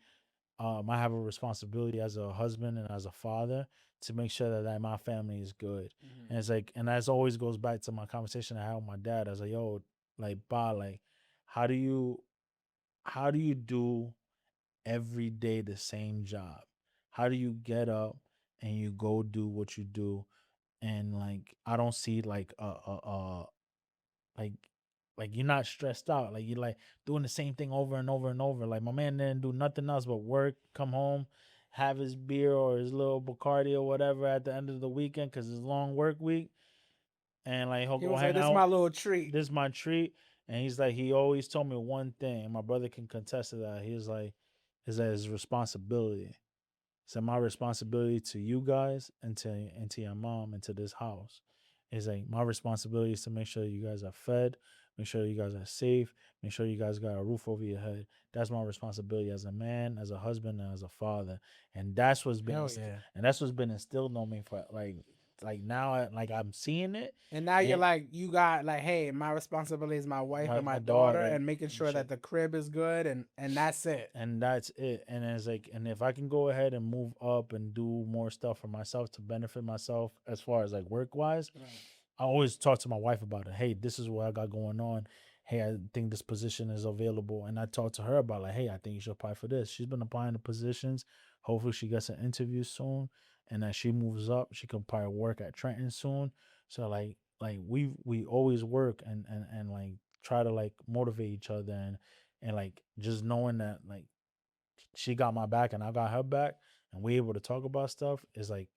I have a responsibility as a husband and as a father to make sure that my family is good. Mhm. And it's like, and that always goes back to my conversation I had with my dad. I was like, yo, like, ba, like, how do you, how do you do every day the same job? How do you get up and you go do what you do? And like, I don't see like you're not stressed out. Like you're like doing the same thing over and over and over. Like my man didn't do nothing else but work, come home, have his beer or his little Bacardi or whatever at the end of the weekend because it's long work week. And like he'll He go was like, hang "This is out. my little treat." This is my treat. And he's like, he always told me one thing. And my brother can contest to that. He was like, is that his responsibility. So my responsibility to you guys and to your mom and to this house is like my responsibility is to make sure you guys are fed, make sure you guys are safe, make sure you guys got a roof over your head. That's my responsibility as a man, as a husband, and as a father. And that's what's been Hell yeah. and that's what's been instilled on me for like now like I'm seeing it And now you're and like, you got like, hey, my responsibility is my wife and my my daughter, daughter and making and sure that shit. the crib is good, and that's it. And that's it. And it's like, and if I can go ahead and move up and do more stuff for myself to benefit myself as far as like work wise, Right. I always talk to my wife about it. Hey, this is what I got going on. Hey, I think this position is available. And I talk to her about like, hey, I think you should apply for this. She's been applying to positions. Hopefully she gets an interview soon. And as she moves up, she can probably work at Trenton soon. So like we always work and like try to like motivate each other and like just knowing that like she got my back and I got her back and we able to talk about stuff is like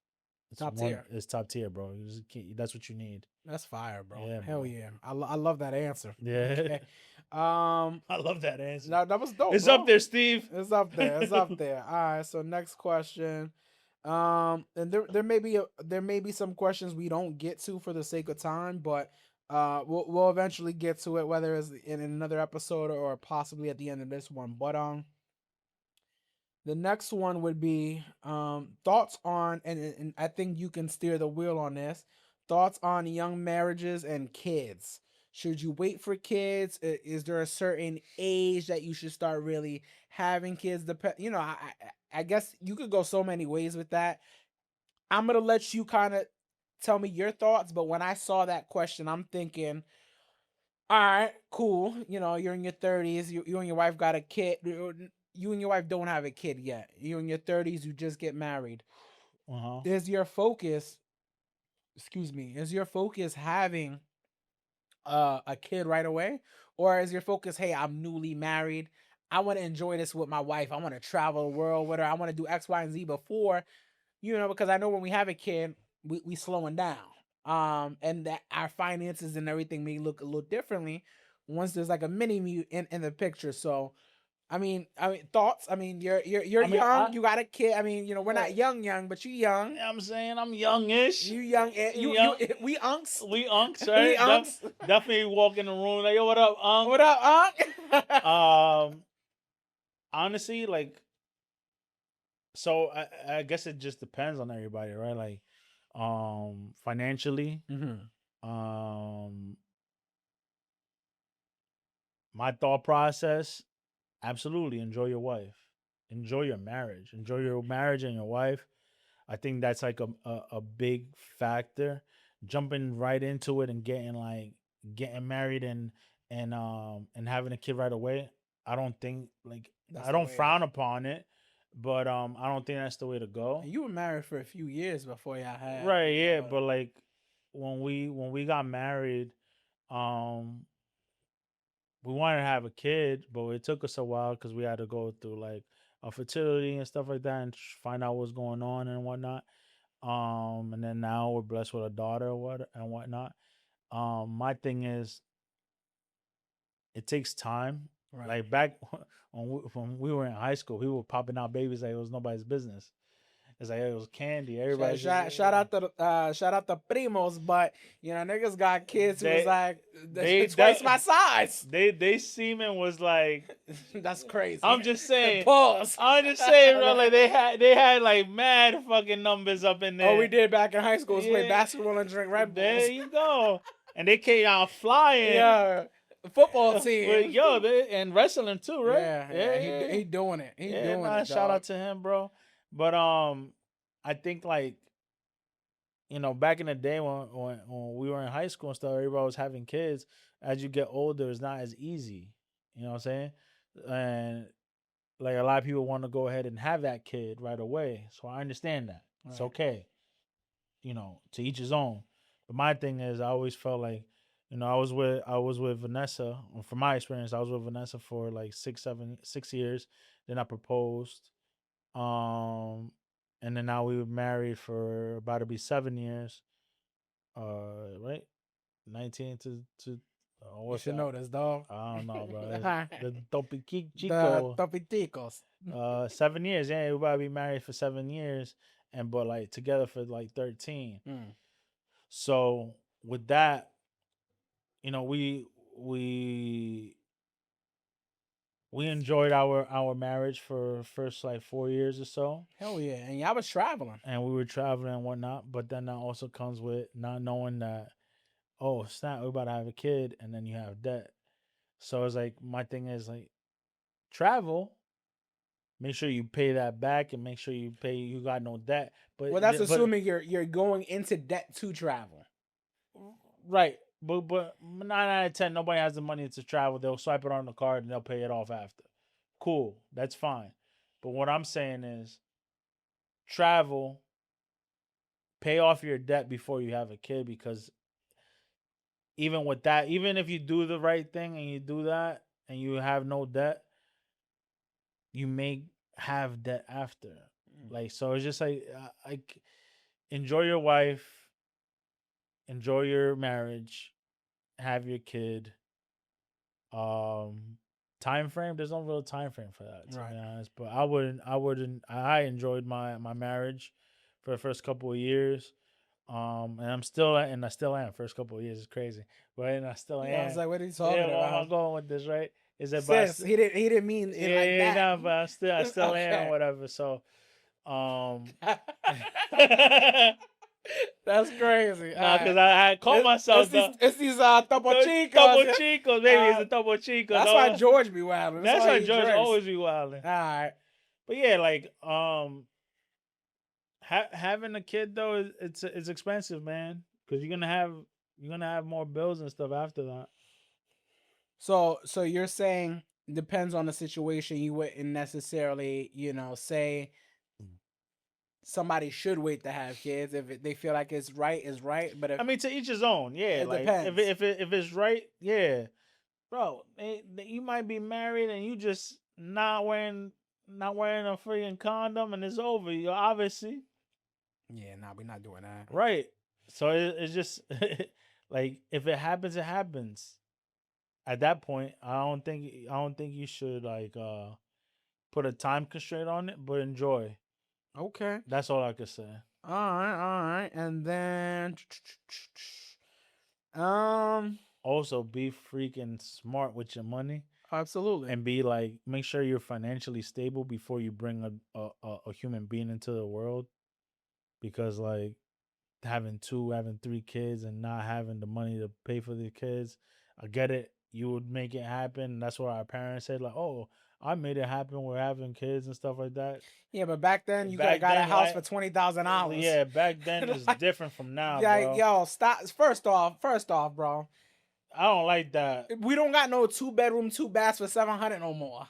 Top tier. It's top tier, bro. That's what you need. That's fire, bro. Yeah, Hell bro. yeah. I love that answer. Yeah. Okay. Um, I love that answer. that was dope, It's up bro. there, Steve. It's up there. It's up there. All right. So next question. And there may be some questions we don't get to for the sake of time, but we'll eventually get to it, whether it's in another episode or possibly at the end of this one. But the next one would be thoughts on, and I think you can steer the wheel on this. Thoughts on young marriages and kids. Should you wait for kids? Is there a certain age that you should start really having kids? I guess you could go so many ways with that. I'm gonna let you kind of tell me your thoughts, but when I saw that question, I'm thinking, all right, cool. You're in your 30s. You and your wife got a kid. You and your wife don't have a kid yet. You're in your 30s. You just get married. Uh-huh. Is your focus? Excuse me. Is your focus having a kid right away, or is your focus? Hey, I'm newly married. I want to enjoy this with my wife. I want to travel the world with her. I want to do X, Y, and Z before because I know when we have a kid, we slowing down. And that our finances and everything may look a little differently once there's like a mini me in the picture. So I mean thoughts. I mean you're I mean, young, you got a kid. I mean, we're not right. young, but you young. I'm saying I'm youngish. You young Young. we unks. We unks, We right? unks. Definitely walk in the room like, yo, what up, unk? What up, unk? Honestly, like, so I guess it just depends on everybody, right? Like, financially, um, my thought process, absolutely enjoy your wife, enjoy your marriage, and your wife. I think that's like a big factor. Jumping right into it and getting married and having a kid right away. I don't think like That's I the don't way. frown upon it, but I don't think that's the way to go. And you were married for a few years before y'all had Right, each yeah, other. but like when we got married, um we wanted to have a kid, but it took us a while because we had to go through like a fertility and stuff like that and find out what's going on and whatnot. And then now we're blessed with a daughter or what and whatnot. My thing is, it takes time. Right. Like back when we were in high school, we were popping out babies like it was nobody's business. It's like it was candy. Everybody's just Shout out the primos, but niggas got kids who was they like they twice that my size. they semen was like. That's crazy. I'm just saying. Pause. I'm just saying, bro. Like they had like mad fucking numbers up in there. All we did back in high school was play Yeah. basketball and drink Red Bulls. There you go. And they came out flying. Yeah, football team. But yo, and wrestling too, right? Yeah. He doing it. He doing it. Shout Dog. out to him, bro. But I think like back in the day when we were in high school and stuff, everybody was having kids. As you get older, it's not as easy. You know what I'm saying? And like a lot of people want to go ahead and have that kid right away. So I understand that. It's Right. okay. To each his own. But my thing is I always felt like, I was with Vanessa. From my experience, I was with Vanessa for like 6 years. Then I proposed. And then now we were married for about to be 7 years. Right? 19 to You what's should that? know this, dog. I don't know, bro. The Topi The Chico. topiticos. 7 years. Yeah, we about to be married for 7 years, but like together for like 13. So with that, we we enjoyed our marriage for first like 4 years or so, Hell yeah, and y'all was traveling. and we were traveling and whatnot. But then that also comes with not knowing that, oh snap, we're about to have a kid, and then you have debt. So it's like my thing is like travel. Make sure you pay that back and make sure you got no debt. Well, that's assuming you're going into debt to travel. Right. But 9 out of 10, nobody has the money to travel. They'll swipe it on the card and they'll pay it off after. Cool. That's fine. But what I'm saying is travel, pay off your debt before you have a kid, because even with that, even if you do the right thing and you do that and you have no debt, you may have debt after. Like, so it's just like enjoy your wife, enjoy your marriage, have your kid. Um, time frame. There's no real time frame for that, to be Right. honest. But I wouldn't. I enjoyed my marriage for the first couple of years. And I still am. First couple of years is crazy, but and I still Yeah, I was am. like, what are you Yeah, talking well, am I about? going with this right? Is that but Sis, he didn't mean it yeah, like yeah, that. no, but I still am or Okay. whatever. So, um, That's crazy. All no, because right. I caught myself the It's these Topo the Chicos. double chicos, maybe it's Uh, the double chicos. that's why Oh, George be wilding. That's that's why why he George drinks. always be wilding. All right. But yeah, like having a kid though it's expensive, man, because you're gonna have more bills and stuff after that. So you're saying depends on the situation. You wouldn't necessarily, say somebody should wait to have kids if they feel like it's right, is right. But if I mean, to each his own. Yeah, it like if depends. if it's right, yeah, bro. You might be married and you just not wearing a freaking condom and it's over. You obviously Yeah, nah, we're not doing that. right. So it's just like if it happens, it happens. At that point, I don't think you should like put a time constraint on it, but enjoy. Okay. That's all I could say. All right. And then um Also, be freaking smart with your money absolutely. and be like, make sure you're financially stable before you bring a human being into the world. Because like having 3 kids and not having the money to pay for the kids, I get it. You would make it happen. That's what our parents said. Like, oh, I made it happen. We're having kids and stuff like that. Yeah, but back then you could have Back got a then, house for like, $20,000. yeah, back then is Like, different from now, like, bro. yo, stop. First off, bro, I don't like that. we don't got no 2 bedroom, 2 baths for 700 no more.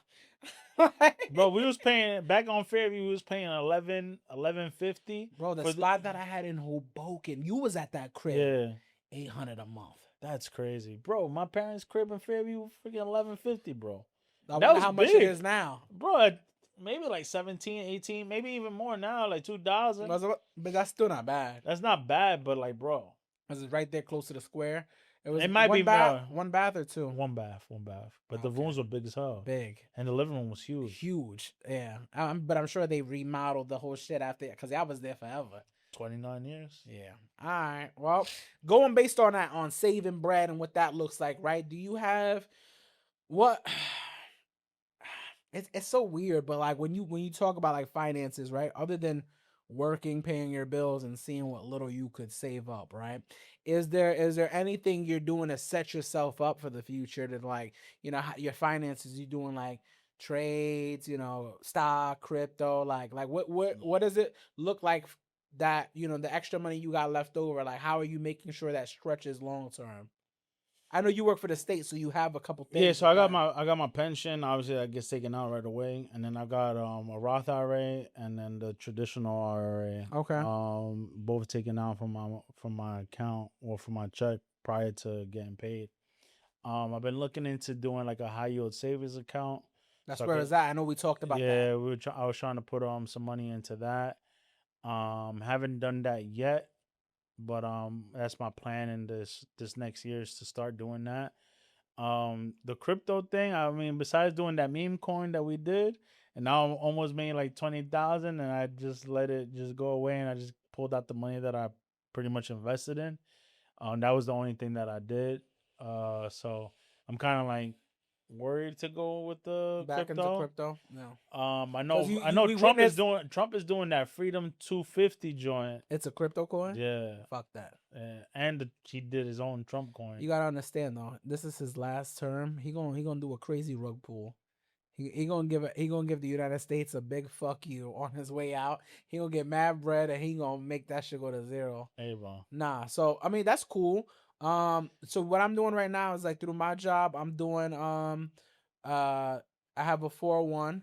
Bro, we was paying back on Fairview. We was paying 1150 Bro, the for the spot that I had in Hoboken, you was at that crib, yeah. 800 a month. That's crazy, bro. My parents' crib in Fairview was freaking 1150, bro. I That wonder was how much it big, is now. bro. Maybe like 17, 18, maybe even more now, like 2000. But that's still not bad. That's not bad, but like, bro, Cause it's right there close to the square. It was it might be one bath or two. one bath, but the Okay, rooms were big as hell, big, and the living room was huge. huge. Yeah, but I'm sure they remodeled the whole shit after because I was there forever. 29 years. Yeah. All right. Well, going based on that, on saving bread and what that looks like, right? Do you have what? It's so weird, but like when you talk about like finances, right? Other than working, paying your bills, and seeing what little you could save up, right? Is there anything you're doing to set yourself up for the future to like your finances? You doing like trades, stock, crypto, like what does it look like that the extra money you got left over? Like how are you making sure that stretches long term? I know you work for the state, so you have a couple Yeah, things so with that. I got my pension. Obviously, that gets taken out right away, and then I got a Roth IRA and then the traditional IRA. Okay. Both taken out from my account or from my check prior to getting paid. I've been looking into doing like a high yield savings account. That's So I where could, it's at. I know we talked about that. yeah, I was trying to put some money into that. Haven't done that yet, but that's my plan in this next year is to start doing that. The crypto thing, I mean, besides doing that meme coin that we did, and now I'm almost made like 20,000, and I just let it just go away, and I just pulled out the money that I pretty much invested in. That was the only thing that I did. So I'm kind of like worried to go with the Back into crypto. crypto. No. I Because know you, I you know we witnessed Trump is doing that Freedom 250 joint. it's a crypto coin. Yeah, Fuck that. and he did his own Trump coin. You gotta understand though. This is his last term. He gonna do a crazy rug pull. He gonna give the United States a big fuck you on his way out. He gonna get mad bread and he gonna make that shit go to zero. Hey, bro. Nah. So I mean that's cool. So what I'm doing right now is like through my job, I'm doing I have a 401.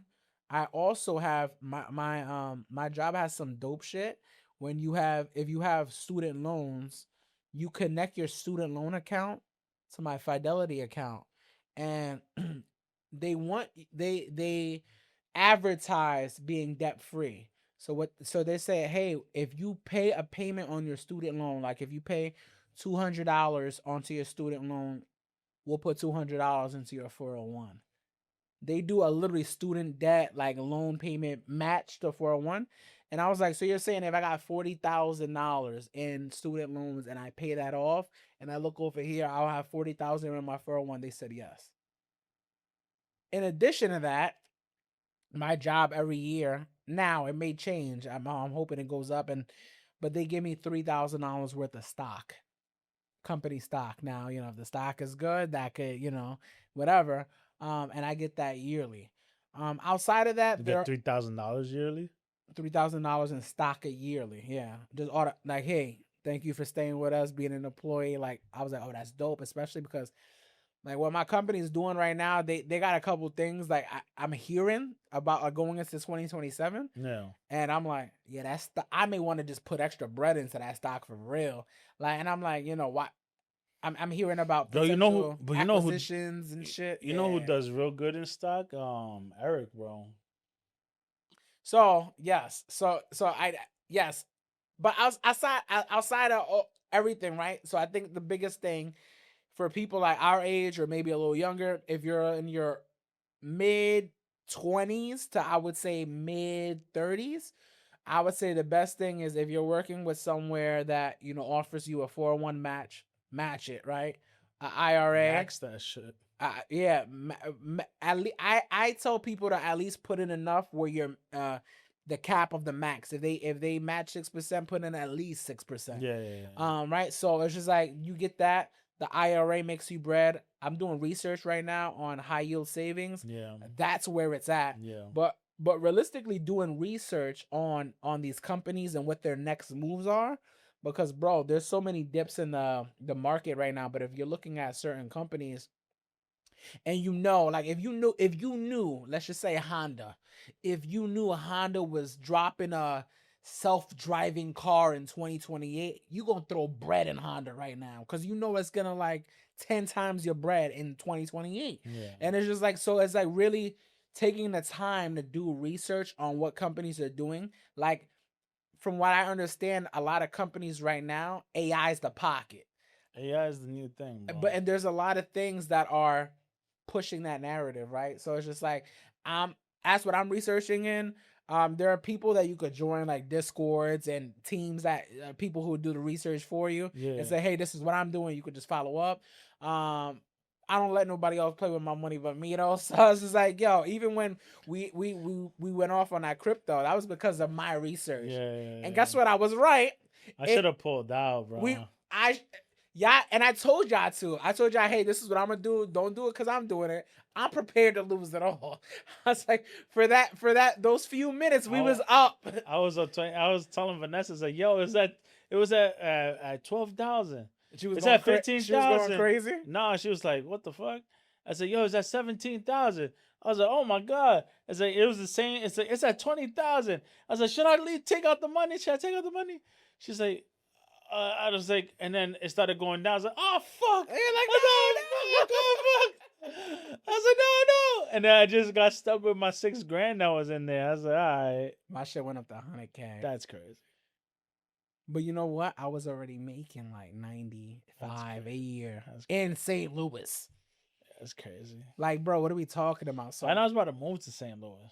I also have my job has some dope shit. If you have student loans, you connect your student loan account to my Fidelity account, and they advertise being debt free. So they say, hey, if you pay a payment on your student loan, like if you pay $200 onto your student loan, we'll put $200 into your 401. They do a literally student debt like loan payment match to 401. And I was like, so you're saying if I got $40,000 in student loans and I pay that off and I look over here, I'll have 40,000 in my 401. They said yes. In addition to that, my job every year now it may change. I'm hoping it goes up, but they give me $3,000 worth of stock, company stock. Now if the stock is good, that could whatever. And I get that yearly. Outside of You that, there get are $3,000 yearly. $3,000 in stock a yearly. Yeah, just auto, like, hey, thank you for staying with us, being an employee. Like I was like, oh, that's dope, especially because like what my company is doing right now, they got a couple things like I'm hearing about going into 2027, Yeah. and I'm like, yeah, I may want to just put extra bread into that stock for real. Like, and I'm like, what? I'm hearing about Bro, you know who? potential But acquisitions and shit. you know who Yeah. does real good in stock? Eric, bro. So yes, so I yes, but outside of everything, right? So I think the biggest thing for people like our age or maybe a little younger, if you're in your mid 20s to I would say mid 30s, I would say the best thing is if you're working with somewhere that offers you a 401 match it, right? A IRA. Max that shit. Yeah, I tell people to at least put in enough where you're the cap of the max. If they match 6%, put in at least 6%. Yeah, yeah, yeah. Right. So it's just like you get that. The IRA makes you bread. I'm doing research right now on high yield savings. Yeah. That's where it's at. Yeah. But realistically, doing research on these companies and what their next moves are, because bro, there's so many dips in the market right now. But if you're looking at certain companies and like if you knew, let's just say Honda, if you knew Honda was dropping a self-driving car in 2028, you gonna throw bread in Honda right now because it's gonna like 10 times your bread in 2028. Yeah. And it's just like, so it's like really taking the time to do research on what companies are doing. Like, from what I understand, a lot of companies right now, AI is the pocket. AI is the new thing, bro. And there's a lot of things that are pushing that narrative, right? So it's just like, that's what I'm researching in. There are people that you could join, like Discords and teams that people who do the research for you and say, hey, this is what I'm doing. You could just follow up. I don't let nobody else play with my money but me, though. So it's just like, yo, even when we went off on that crypto, that was because of my research. And guess what? I was right. I should have pulled out, bro. And I told y'all to. I told y'all, hey, this is what I'm gonna do. Don't do it because I'm doing it. I'm prepared to lose it all. I was like, those few minutes we was up. I was telling Vanessa, like, yo, it was at 12,000. She was it's at 15,000. She was going crazy. No, she was like, what the fuck? I said, yo, it's at 17,000. I was like, oh my god. It's like, it was the same. It's at 20,000. I was like, should I take out the money? Should I take out the money? She's like, I was like, and then it started going down. I was like, oh fuck! And you're like, no. I was like, no. And then I just got stuck with my $6,000 that was in there. I was like, all right. My shit went up to 100K. That's crazy. But you know what? I was already making like 95 a year in St. Louis. That's crazy. Like, bro, what are we talking about? So I was about to move to St. Louis.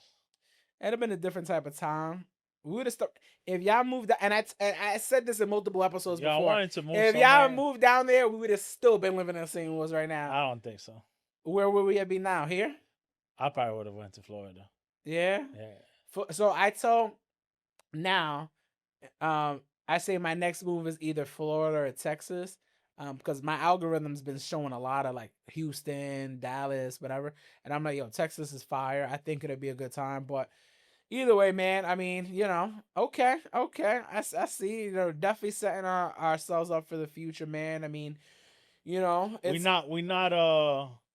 It'd have been a different type of time. We would have started if y'all moved. And I said this in multiple episodes before. I wanted to move. If y'all moved down there, we would have still been living in St. Louis right now. I don't think so. Where would we be now? Here? I probably would have went to Florida. Yeah. Yeah. So I told now, I say my next move is either Florida or Texas. Because my algorithm's been showing a lot of like Houston, Dallas, whatever. And I'm like, yo, Texas is fire. I think it'll be a good time. But either way, man, I mean, okay. I see, definitely setting ourselves up for the future, man. I mean, it's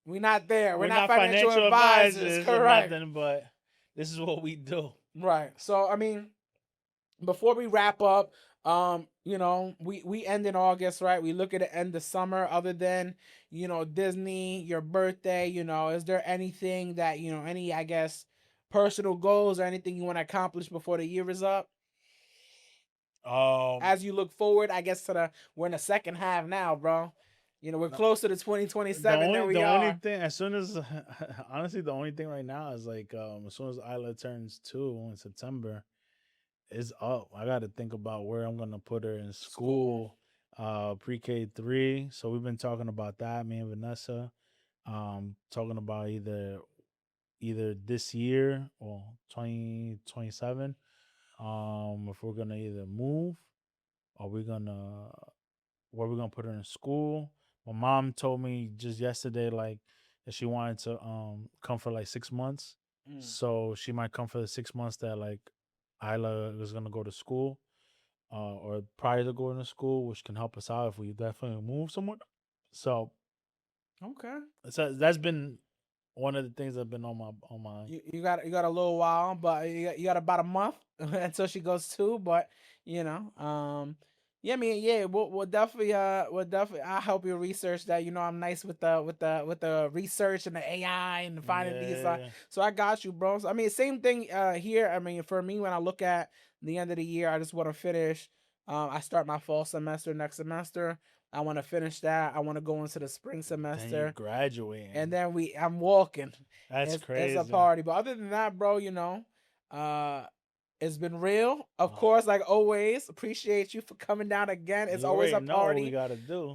we're not there. We're not financial advisors. Correct. Nothing, but this is what we do. Right. So, I mean, before we wrap up, we end in August, right? We look at the end of summer. Other than Disney, your birthday, is there anything that any, I guess, personal goals or anything you want to accomplish before the year is up? As you look forward, I guess we're in the second half now, bro. You know, we're closer to the 2027 than only we the only are. thing, as soon as honestly, the only thing right now is like as soon as Isla turns 2 in September, is up. I got to think about where I'm gonna put her in School. school, pre-K 3. So we've been talking about that, me and Vanessa, talking about either this year or 2027, if we're gonna either move or we're gonna where we're gonna put her in school. My mom told me just yesterday like that she wanted to come for like 6 months. Mm. So she might come for the 6 months that like Isla is gonna go to school, or prior to going to school, which can help us out if we definitely move somewhere. So Okay. that's been one of the things that have been on my You got a little while, but you got about a month until she goes too. But you know, yeah, I mean, yeah, we'll definitely I'll help you research that. You know, I'm nice with the research and the AI and finding these. yeah. So I got you, bro. So, I mean, same thing here. I mean, for me, when I look at the end of the year, I just want to finish. I start my fall semester next semester. I want to finish that. I want to go into the spring Then you semester, and graduating. then I'm walking. That's It's a crazy. party. But other than that, bro, you know, uh, it's been real. Of Uh, course, like always, appreciate you for coming down again. It's you always already a know what we party. gotta do.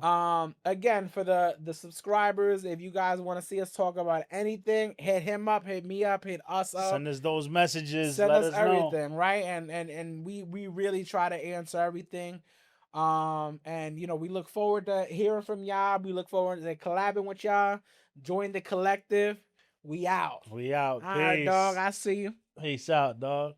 Again, for the subscribers, if you guys want to see us talk about anything, hit him up, hit me up, hit us up. Send us those messages. Send Let us us know. everything, right? And we really try to answer everything. And you know, we look forward to hearing from y'all. We look forward to collabing with y'all. Join the collective. We out. We out. All right, dog. Peace. I see you. Peace out, dog.